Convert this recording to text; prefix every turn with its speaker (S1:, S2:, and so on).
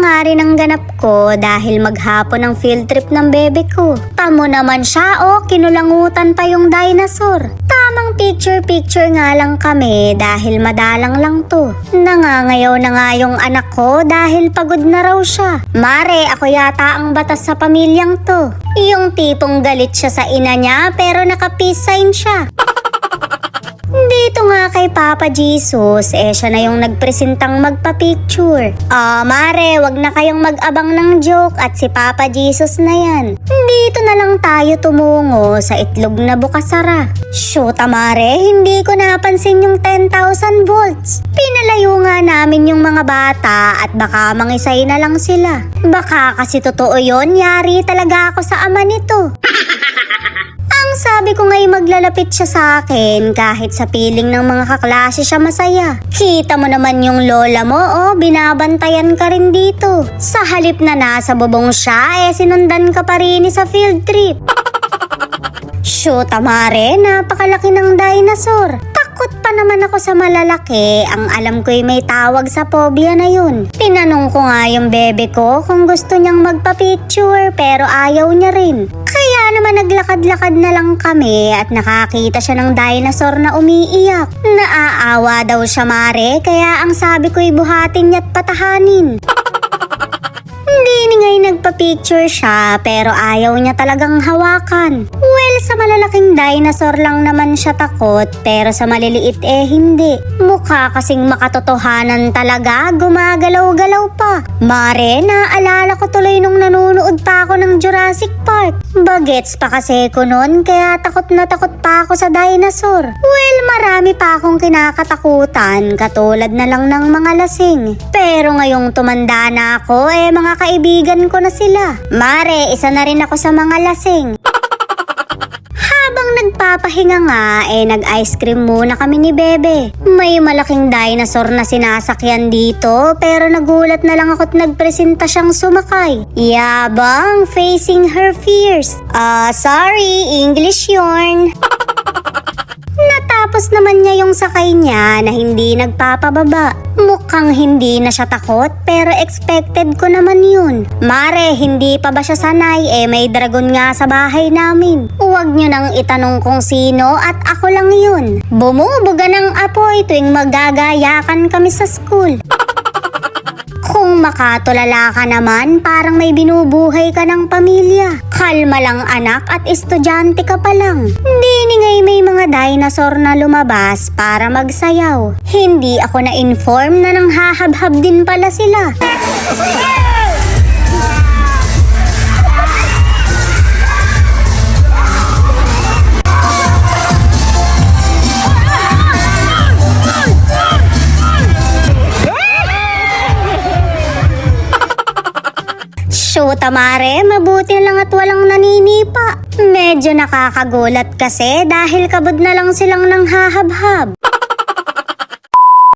S1: nga rin ang ganap ko dahil maghapon ang field trip ng bebe ko. Tamo naman siya, kinulangutan pa yung dinosaur. Tamang picture-picture nga lang kami dahil madalang lang to. Nangangayaw na nga yung anak ko dahil pagod na raw siya. Mare, ako yata ang batas sa pamilyang to. Yung tipong galit siya sa ina niya pero naka-peace sign siya. Dito nga kay Papa Jesus, siya na yung nagpresentang magpa-picture. Mare, wag na kayong mag-abang ng joke at si Papa Jesus na yan. Dito na lang tayo tumungo sa itlog na bukasara. Shoot, Mare, hindi ko napansin yung 10,000 volts. Pinalayo nga namin yung mga bata at baka mangisay na lang sila. Baka kasi totoo yon, yari talaga ako sa ama nito. Sabi ko nga'y maglalapit siya sa akin kahit sa piling ng mga kaklase siya masaya. Kita mo naman yung lola mo, binabantayan ka rin dito. Sa halip na nasa bubong siya, sinundan ka pa rin sa field trip. Shoot, Mare, napakalaki ng dinosaur. Takot pa naman ako sa malalaki, ang alam ko'y may tawag sa phobia na yun. Tinanong ko nga yung bebe ko kung gusto niyang magpa-picture pero ayaw niya rin. Kaya naman naglakad-lakad na lang kami at nakakita siya ng dinosaur na umiiyak. Naaawa daw siya, Mare, kaya ang sabi ko'y buhatin niya't patahanin. Hindi ni ngay nagpa-picture siya pero ayaw niya talagang hawakan. Well, sa malalaking dinosaur lang naman siya takot pero sa maliliit hindi. Mukha kasing makatotohanan talaga, gumagalaw-galaw pa. Mare, naalala ko tuloy nung nanonood pa ako ng Jurassic Park. Bagets pa kasi ko nun kaya takot na takot pa ako sa dinosaur. Well, marami pa akong kinakatakutan katulad na lang ng mga lasing. Pero ngayong tumanda na ako, mga kaibigan ko na sila. Mare, isa na rin ako sa mga lasing. Habang nagpapahinga nga, nag-ice cream muna kami ni Bebe. May malaking dinosaur na sinasakyan dito, pero nagulat na lang ako't nagpresenta siyang sumakay. Yabang, facing her fears. Sorry, English yarn. Natapos naman niya yung sakay niya na hindi nagpapababa. Mukhang hindi na siya takot pero expected ko naman yun. Mare, hindi pa ba siya sanay? May dragon nga sa bahay namin. Huwag niyo nang itanong kung sino at ako lang yun. Bumubuga ng apoy tuwing magagayakan kami sa school. Kung makatulala ka naman, parang may binubuhay ka ng pamilya. Kalma lang anak at estudyante ka pa lang. Hindi ni ngay may mga dinosaur na lumabas para magsayaw. Hindi ako na-inform na nang hahabhab din pala sila. Shoot, Mare, mabuti lang at walang naninipa. Medyo nakakagulat kasi dahil kabod na lang silang nang hahabhab.